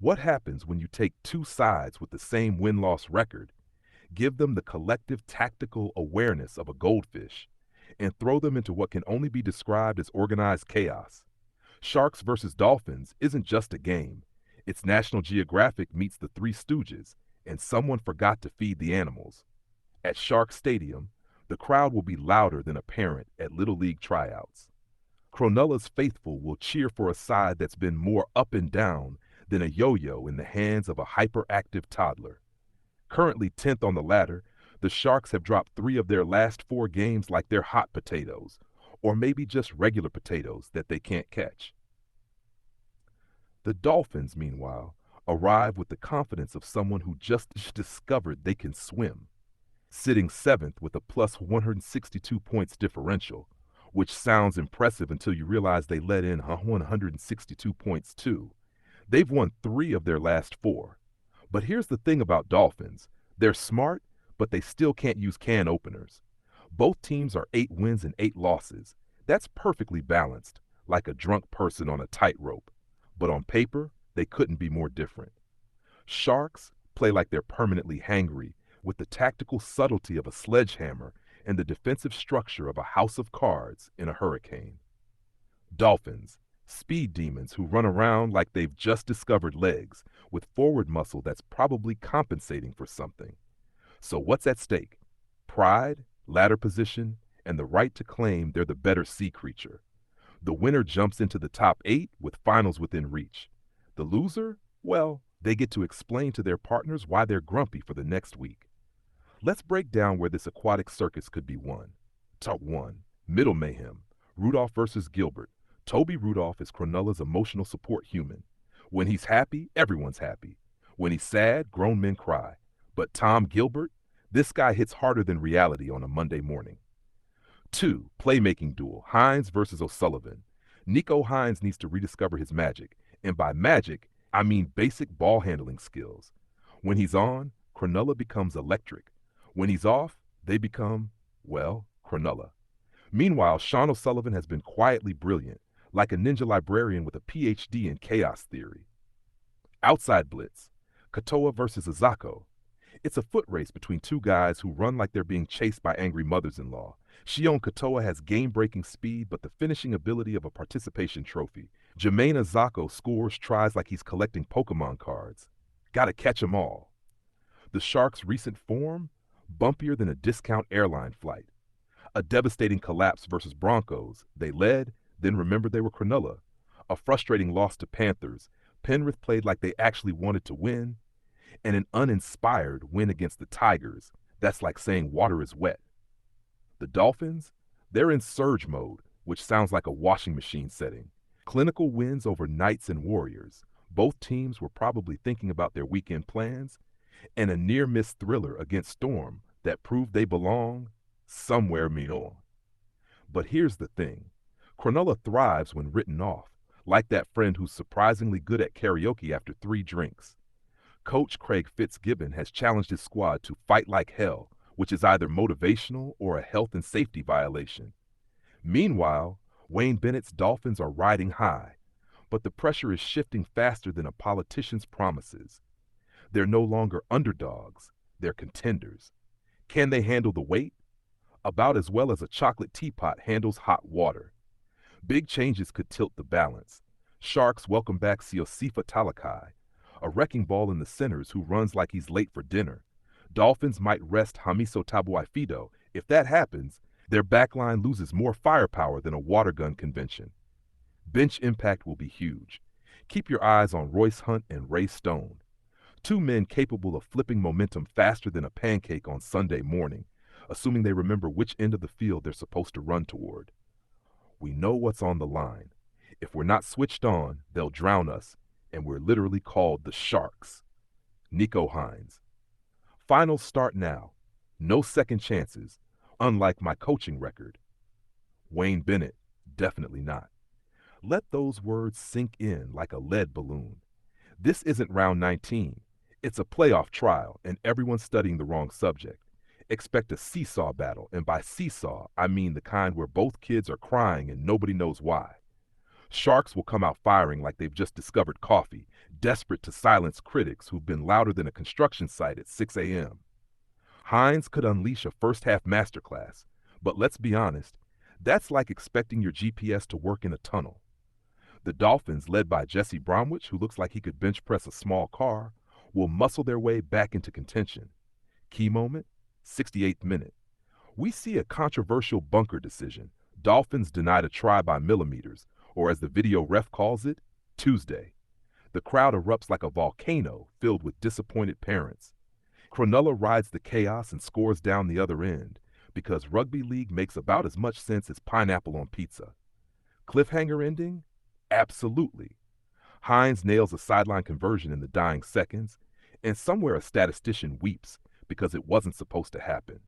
What happens when you take two sides with the same win-loss record, give them the collective tactical awareness of a goldfish, and throw them into what can only be described as organized chaos? Sharks versus Dolphins isn't just a game. It's National Geographic meets the Three Stooges, and someone forgot to feed the animals. At Shark Stadium, the crowd will be louder than a parent at Little League tryouts. Cronulla's faithful will cheer for a side that's been more up and down than a yo-yo in the hands of a hyperactive toddler. Currently 10th on the ladder, the Sharks have dropped 3 of their last 4 games like they're hot potatoes, or maybe just regular potatoes that they can't catch. The Dolphins, meanwhile, arrive with the confidence of someone who just discovered they can swim, sitting 7th with a plus 162 points differential, which sounds impressive until you realize they let in 162 points too. They've won 3 of their last 4. But here's the thing about Dolphins. They're smart, but they still can't use can openers. Both teams are 8 wins and 8 losses. That's perfectly balanced, like a drunk person on a tightrope. But on paper, they couldn't be more different. Sharks play like they're permanently hangry, with the tactical subtlety of a sledgehammer and the defensive structure of a house of cards in a hurricane. Dolphins, speed demons who run around like they've just discovered legs, with forward muscle that's probably compensating for something. So what's at stake? Pride, ladder position, and the right to claim they're the better sea creature. The winner jumps into the top 8 with finals within reach. The loser? Well, they get to explain to their partners why they're grumpy for the next week. Let's break down where this aquatic circus could be won. Top 1. Middle mayhem. Rudolph versus Gilbert. Toby Rudolph is Cronulla's emotional support human. When he's happy, everyone's happy. When he's sad, grown men cry. But Tom Gilbert? This guy hits harder than reality on a Monday morning. 2. Playmaking duel. Hines versus O'Sullivan. Nico Hines needs to rediscover his magic. And by magic, I mean basic ball handling skills. When he's on, Cronulla becomes electric. When he's off, they become, well, Cronulla. Meanwhile, Sean O'Sullivan has been quietly brilliant, like a ninja librarian with a PhD in chaos theory. Outside blitz. Katoa versus Azako. It's a foot race between 2 guys who run like they're being chased by angry mothers-in-law. Shion Katoa has game-breaking speed but the finishing ability of a participation trophy. Jermaine Azako scores tries like he's collecting Pokemon cards. Gotta catch 'em all. The Sharks' recent form? Bumpier than a discount airline flight. A devastating collapse versus Broncos. They led, then remembered they were Cronulla. A frustrating loss to Panthers. Penrith played like they actually wanted to win. And an uninspired win against the Tigers. That's like saying water is wet. The Dolphins? They're in surge mode, which sounds like a washing machine setting. Clinical wins over Knights and Warriors. Both teams were probably thinking about their weekend plans. And a near-miss thriller against Storm that proved they belong somewhere Mignon. But here's the thing. Cronulla thrives when written off, like that friend who's surprisingly good at karaoke after 3 drinks. Coach Craig Fitzgibbon has challenged his squad to fight like hell, which is either motivational or a health and safety violation. Meanwhile, Wayne Bennett's Dolphins are riding high, but the pressure is shifting faster than a politician's promises. They're no longer underdogs, they're contenders. Can they handle the weight? About as well as a chocolate teapot handles hot water. Big changes could tilt the balance. Sharks welcome back Siosifa Talakai, a wrecking ball in the centers who runs like he's late for dinner. Dolphins might rest Hamiso Tabuaifido. If that happens, their backline loses more firepower than a water gun convention. Bench impact will be huge. Keep your eyes on Royce Hunt and Ray Stone. 2 men capable of flipping momentum faster than a pancake on Sunday morning, assuming they remember which end of the field they're supposed to run toward. We know what's on the line. If we're not switched on, they'll drown us, and we're literally called the Sharks. Nico Hines. Finals start now. No second chances, unlike my coaching record. Wayne Bennett, definitely not. Let those words sink in like a lead balloon. This isn't round 19. It's a playoff trial, and everyone's studying the wrong subject. Expect a seesaw battle, and by seesaw, I mean the kind where both kids are crying and nobody knows why. Sharks will come out firing like they've just discovered coffee, desperate to silence critics who've been louder than a construction site at 6 a.m. Hines could unleash a first-half masterclass, but let's be honest, that's like expecting your GPS to work in a tunnel. The Dolphins, led by Jesse Bromwich, who looks like he could bench press a small car, will muscle their way back into contention. Key moment, 68th minute. We see a controversial bunker decision. Dolphins denied a try by millimeters, or as the video ref calls it, Tuesday. The crowd erupts like a volcano filled with disappointed parents. Cronulla rides the chaos and scores down the other end, because rugby league makes about as much sense as pineapple on pizza. Cliffhanger ending? Absolutely. Hines nails a sideline conversion in the dying seconds, and somewhere a statistician weeps because it wasn't supposed to happen.